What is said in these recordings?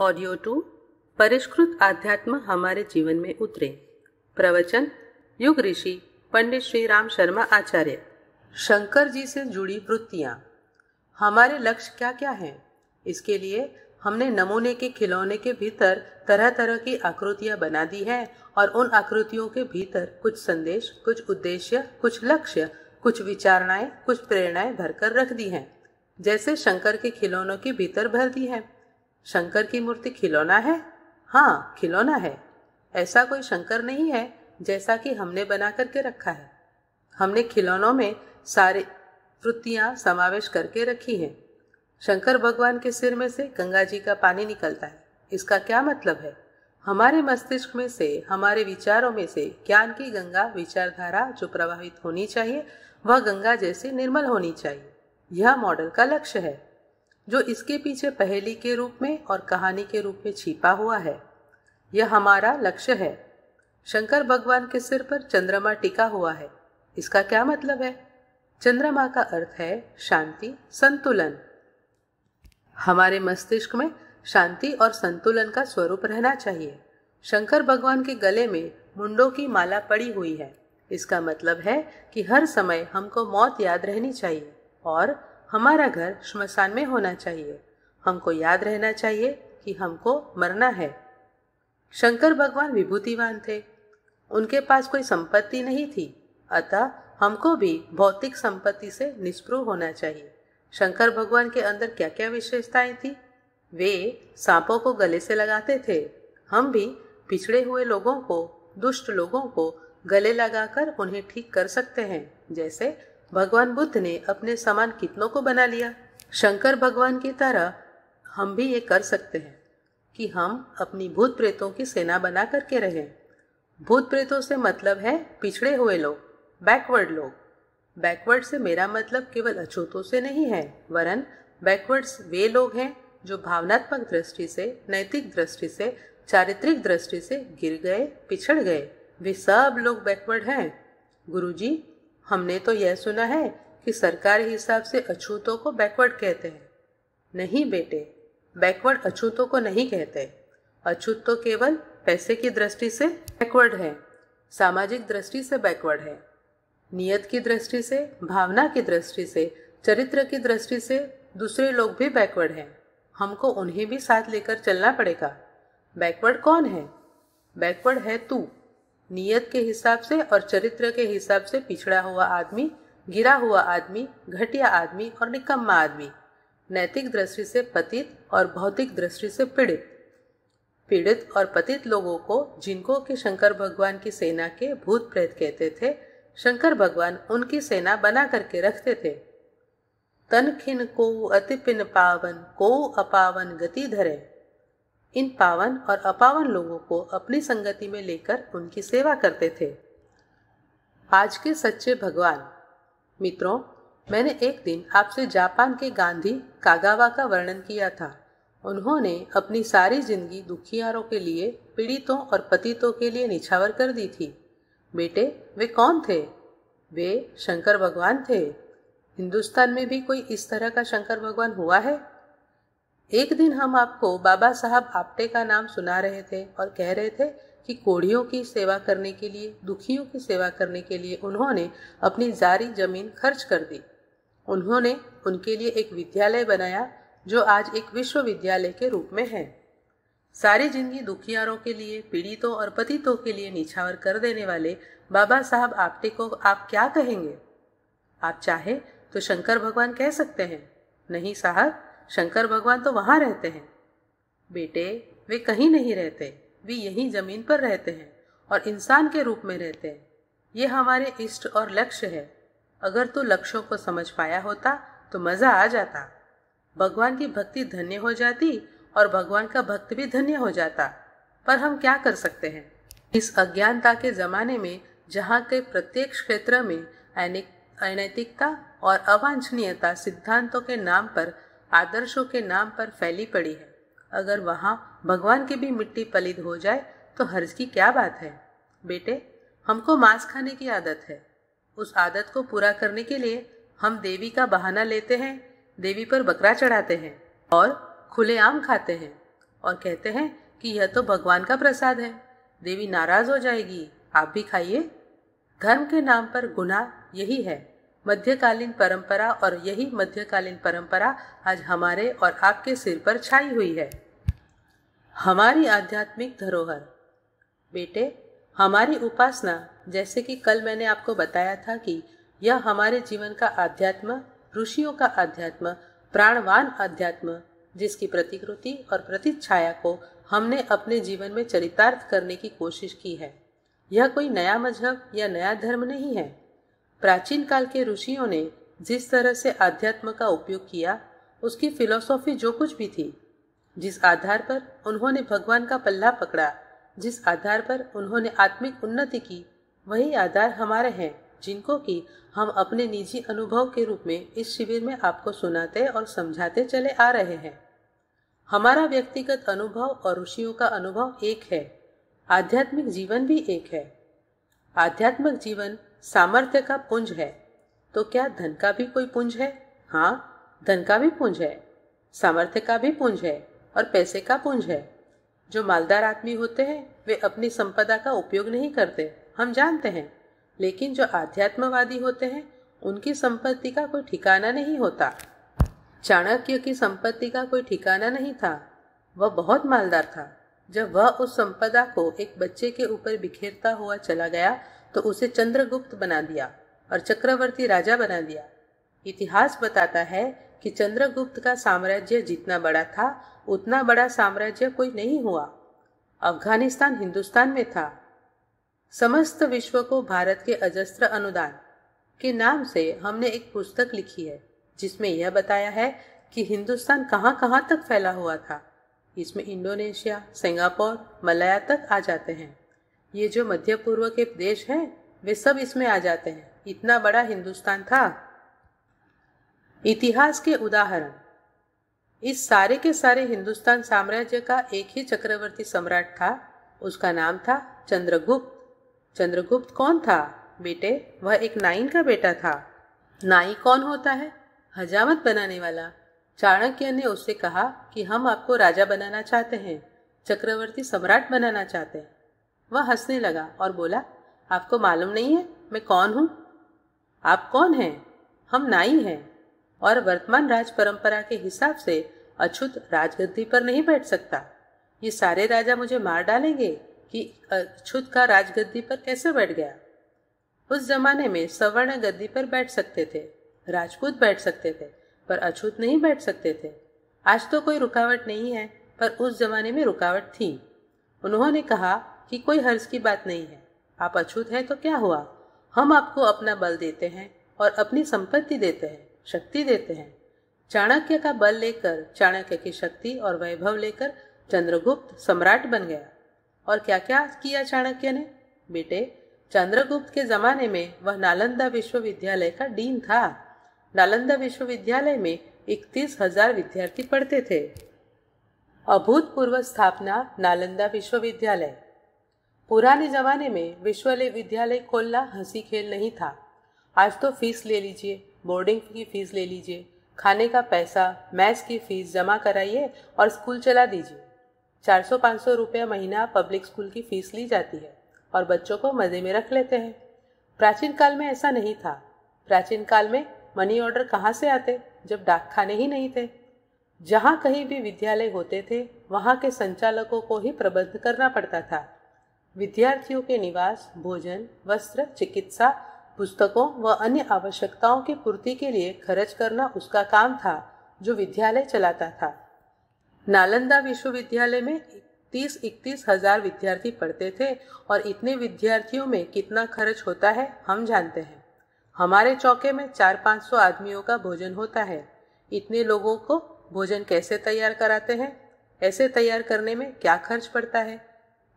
Audio 2 परिष्कृत आध्यात्म हमारे जीवन में उतरे। प्रवचन युग ऋषि पंडित श्री राम शर्मा आचार्य। शंकर जी से जुड़ी वृत्तियाँ। हमारे लक्ष्य क्या क्या हैं? इसके लिए हमने नमूने के खिलौने के भीतर तरह तरह की आकृतियाँ बना दी हैं और उन आकृतियों के भीतर कुछ संदेश, कुछ उद्देश्य, कुछ लक्ष्य, कुछ विचारणाएं, कुछ प्रेरणाएं भरकर रख दी हैं। जैसे शंकर के खिलौनों के भीतर भर दी है। शंकर की मूर्ति खिलौना है? हाँ, खिलौना है। ऐसा कोई शंकर नहीं है जैसा कि हमने बना करके रखा है। हमने खिलौनों में सारी वृत्तियां समावेश करके रखी हैं। शंकर भगवान के सिर में से गंगा जी का पानी निकलता है। इसका क्या मतलब है? हमारे मस्तिष्क में से, हमारे विचारों में से ज्ञान की गंगा विचारधारा जो प्रवाहित होनी चाहिए वह गंगा जैसी निर्मल होनी चाहिए। यह मॉडल का लक्ष्य है जो इसके पीछे पहेली के रूप में और कहानी के रूप में छिपा हुआ है। यह हमारा लक्ष्य है। शंकर भगवान के सिर पर चंद्रमा टिका हुआ है। इसका क्या मतलब है? चंद्रमा का अर्थ है शांति, संतुलन। हमारे मस्तिष्क में शांति और संतुलन का स्वरूप रहना चाहिए। शंकर भगवान के गले में मुंडों की माला पड़ी हुई है। इसका मतलब है कि हर समय हमको मौत याद रहनी चाहिए और हमारा घर श्मशान में होना चाहिए। हमको याद रहना चाहिए कि हमको मरना है। शंकर भगवान विभूतिवान थे। उनके पास कोई संपत्ति नहीं थी, अतः हमको भी भौतिक संपत्ति से निष्पृह होना चाहिए। शंकर भगवान के अंदर क्या क्या विशेषताएं थी? वे सांपों को गले से लगाते थे। हम भी पिछड़े हुए लोगों को, दुष्ट लोगों को गले लगाकर उन्हें ठीक कर सकते हैं। जैसे भगवान बुद्ध ने अपने समान कितनों को बना लिया। शंकर भगवान की तरह हम भी ये कर सकते हैं कि हम अपनी भूत प्रेतों की सेना बना करके रहें। भूत प्रेतों से मतलब है पिछड़े हुए लोग, बैकवर्ड लोग। बैकवर्ड से मेरा मतलब केवल अछूतों से नहीं है, वरन बैकवर्ड्स वे लोग हैं जो भावनात्मक दृष्टि से, नैतिक दृष्टि से, चारित्रिक दृष्टि से गिर गए, पिछड़ गए। वे सब लोग बैकवर्ड हैं। गुरुजी, हमने तो यह सुना है कि सरकारी हिसाब से अछूतों को बैकवर्ड कहते हैं। नहीं बेटे, बैकवर्ड अछूतों को नहीं कहते। अछूत तो केवल पैसे की दृष्टि से बैकवर्ड है, सामाजिक दृष्टि से बैकवर्ड है, नियत की दृष्टि से, भावना की दृष्टि से, चरित्र की दृष्टि से दूसरे लोग भी बैकवर्ड हैं। हमको उन्हें भी साथ लेकर चलना पड़ेगा। बैकवर्ड कौन है? बैकवर्ड है तू। नियत के हिसाब से और चरित्र के हिसाब से पिछड़ा हुआ आदमी, गिरा हुआ आदमी, घटिया आदमी और निकम्मा आदमी। नैतिक दृष्टि से पतित और भौतिक दृष्टि से पीड़ित। पीड़ित और पतित लोगों को, जिनको कि शंकर भगवान की सेना के भूत प्रेत कहते थे, शंकर भगवान उनकी सेना बना करके रखते थे। तन खिन को अति पिन पावन, को अपावन गति धरे। इन पावन और अपावन लोगों को अपनी संगति में लेकर उनकी सेवा करते थे। आज के सच्चे भगवान। मित्रों, मैंने एक दिन आपसे जापान के गांधी कागावा का वर्णन किया था। उन्होंने अपनी सारी जिंदगी दुखियारों के लिए, पीड़ितों और पतितों के लिए निछावर कर दी थी। बेटे, वे कौन थे? वे शंकर भगवान थे। हिंदुस्तान में भी कोई इस तरह का शंकर भगवान हुआ है? एक दिन हम आपको बाबा साहब आप्टे का नाम सुना रहे थे और कह रहे थे कि कोढ़ियों की सेवा करने के लिए, दुखियों की सेवा करने के लिए उन्होंने अपनी सारी जमीन खर्च कर दी। उन्होंने उनके लिए एक विद्यालय बनाया जो आज एक विश्वविद्यालय के रूप में है। सारी जिंदगी दुखियारों के लिए, पीड़ितों और पतितों के लिए निछावर कर देने वाले बाबा साहब आप्टे को आप क्या कहेंगे? आप चाहे तो शंकर भगवान कह सकते हैं। नहीं साहब, शंकर भगवान तो वहां रहते हैं। बेटे, वे कहीं नहीं रहते, वे यहीं जमीन पर रहते हैं और इंसान के रूप में रहते हैं। ये हमारे इष्ट और लक्ष्य है। अगर तू लक्ष्यों को समझ पाया होता तो मजा आ जाता। भगवान की भक्ति धन्य हो जाती और भगवान का भक्त भी धन्य हो जाता। पर हम क्या कर सकते हैं? इस अज्ञानता के जमाने में जहाँ के प्रत्येक क्षेत्र में अनैतिकता और अवांछनीयता सिद्धांतों के नाम पर, आदर्शों के नाम पर फैली पड़ी है, अगर वहां भगवान की भी मिट्टी पलिद हो जाए तो हर्ज की क्या बात है? बेटे, हमको मांस खाने की आदत है। उस आदत को पूरा करने के लिए हम देवी का बहाना लेते हैं, देवी पर बकरा चढ़ाते हैं और खुलेआम खाते हैं। और कहते हैं कि यह तो भगवान का प्रसाद है, देवी नाराज हो जाएगी, आप भी खाइए। धर्म के नाम पर गुनाह यही है मध्यकालीन परंपरा, और यही मध्यकालीन परंपरा आज हमारे और आपके सिर पर छाई हुई है। हमारी आध्यात्मिक धरोहर। बेटे, हमारी उपासना, जैसे कि कल मैंने आपको बताया था कि यह हमारे जीवन का आध्यात्म, ऋषियों का आध्यात्म, प्राणवान आध्यात्म, जिसकी प्रतिकृति और प्रतिच्छाया को हमने अपने जीवन में चरितार्थ करने की कोशिश की है। यह कोई नया मजहब या नया धर्म नहीं है। प्राचीन काल के ऋषियों ने जिस तरह से आध्यात्म का उपयोग किया, उसकी फिलॉसफी जो कुछ भी थी, जिस आधार पर उन्होंने भगवान का पल्ला पकड़ा, जिस आधार पर उन्होंने आत्मिक उन्नति की, वही आधार हमारे हैं, जिनको कि हम अपने निजी अनुभव के रूप में इस शिविर में आपको सुनाते और समझाते चले आ रहे हैं। हमारा व्यक्तिगत अनुभव और ऋषियों का अनुभव एक है, आध्यात्मिक जीवन भी एक है। आध्यात्मिक जीवन सामर्थ्य का पुंज है। तो क्या धन का भी कोई पुंज है? हाँ, धन का भी पुंज है, सामर्थ्य का भी पुंज है और पैसे का पुंज है। जो मालदार आदमी होते हैं वे अपनी संपदा का उपयोग नहीं करते, हम जानते हैं, लेकिन जो आध्यात्मवादी होते हैं उनकी संपत्ति का कोई ठिकाना नहीं होता। चाणक्य की संपत्ति का कोई ठिकाना नहीं था। वह बहुत मालदार था। जब वह उस संपदा को एक बच्चे के ऊपर बिखेरता हुआ चला गया तो उसे चंद्रगुप्त बना दिया और चक्रवर्ती राजा बना दिया। इतिहास बताता है कि चंद्रगुप्त का साम्राज्य जितना बड़ा था उतना बड़ा साम्राज्य कोई नहीं हुआ। अफगानिस्तान हिंदुस्तान में था। समस्त विश्व को भारत के अजस्त्र अनुदान के नाम से हमने एक पुस्तक लिखी है, जिसमें यह बताया है कि हिंदुस्तान कहाँ कहाँ तक फैला हुआ था। इसमें इंडोनेशिया, सिंगापुर, मलया तक आ जाते हैं। ये जो मध्य पूर्व के देश हैं वे सब इसमें आ जाते हैं। इतना बड़ा हिंदुस्तान था। इतिहास के उदाहरण। इस सारे के सारे हिंदुस्तान साम्राज्य का एक ही चक्रवर्ती सम्राट था। उसका नाम था चंद्रगुप्त। चंद्रगुप्त कौन था? बेटे, वह एक नाइन का बेटा था। नाई कौन होता है? हजामत बनाने वाला। चाणक्य ने उससे कहा कि हम आपको राजा बनाना चाहते हैं, चक्रवर्ती सम्राट बनाना चाहते हैं। वह हंसने लगा और बोला, आपको मालूम नहीं है मैं कौन हूँ? आप कौन हैं? हम नाई हैं और वर्तमान राज परंपरा के हिसाब से अछूत राजगद्दी पर नहीं बैठ सकता। ये सारे राजा मुझे मार डालेंगे कि अछूत का राजगद्दी पर कैसे बैठ गया। उस जमाने में सवर्ण गद्दी पर बैठ सकते थे, राजपूत बैठ सकते थे, पर अछूत नहीं बैठ सकते थे। आज तो कोई रुकावट नहीं है, पर उस जमाने में रुकावट थी। उन्होंने कहा कि कोई हर्ज की बात नहीं है, आप अछूत हैं तो क्या हुआ, हम आपको अपना बल देते हैं और अपनी संपत्ति देते हैं, शक्ति देते हैं। चाणक्य का बल लेकर, चाणक्य की शक्ति और वैभव लेकर चंद्रगुप्त सम्राट बन गया। और क्या क्या किया चाणक्य ने? बेटे, चंद्रगुप्त के जमाने में वह नालंदा विश्वविद्यालय का डीन था। नालंदा विश्वविद्यालय में 31,000 विद्यार्थी पढ़ते थे। अभूतपूर्व स्थापना नालंदा विश्वविद्यालय। पुराने जमाने में विश्वविद्यालय खोलना हंसी खेल नहीं था। आज तो फीस ले लीजिए, बोर्डिंग की फीस ले लीजिए, खाने का पैसा, मैथ्स की फीस जमा कराइए और स्कूल चला दीजिए। 400-500 रुपया महीना पब्लिक स्कूल की फीस ली जाती है और बच्चों को मजे में रख लेते हैं। प्राचीन काल में ऐसा नहीं था। प्राचीन काल में मनी ऑर्डर कहाँ से आते, जब डाक खाने ही नहीं थे। जहाँ कहीं भी विद्यालय होते थे वहाँ के संचालकों को ही प्रबंध करना पड़ता था। विद्यार्थियों के निवास, भोजन, वस्त्र, चिकित्सा, पुस्तकों व अन्य आवश्यकताओं की पूर्ति के लिए खर्च करना उसका काम था, जो विद्यालय चलाता था। नालंदा विश्वविद्यालय में 30-31,000 विद्यार्थी पढ़ते थे और इतने विद्यार्थियों में कितना खर्च होता है हम जानते हैं। हमारे चौके में 400-500 आदमियों का भोजन होता है। इतने लोगों को भोजन कैसे तैयार कराते हैं? ऐसे तैयार करने में क्या खर्च पड़ता है?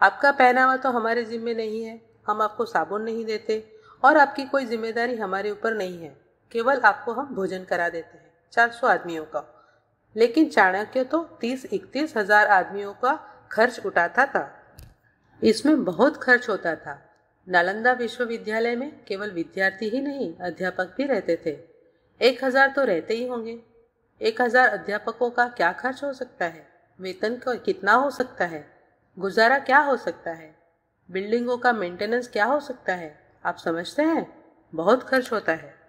आपका पहनावा तो हमारे जिम्मे नहीं है, हम आपको साबुन नहीं देते और आपकी कोई जिम्मेदारी हमारे ऊपर नहीं है। केवल आपको हम भोजन करा देते हैं 400 आदमियों का। लेकिन चाणक्य तो 30-31,000 आदमियों का खर्च उठाता था। इसमें बहुत खर्च होता था। नालंदा विश्वविद्यालय में केवल विद्यार्थी ही नहीं, अध्यापक भी रहते थे। 1,000 तो रहते ही होंगे। 1,000 अध्यापकों का क्या खर्च हो सकता है? वेतन कितना हो सकता है? गुजारा क्या हो सकता है? बिल्डिंगों का मेंटेनेंस क्या हो सकता है? आप समझते हैं, बहुत खर्च होता है।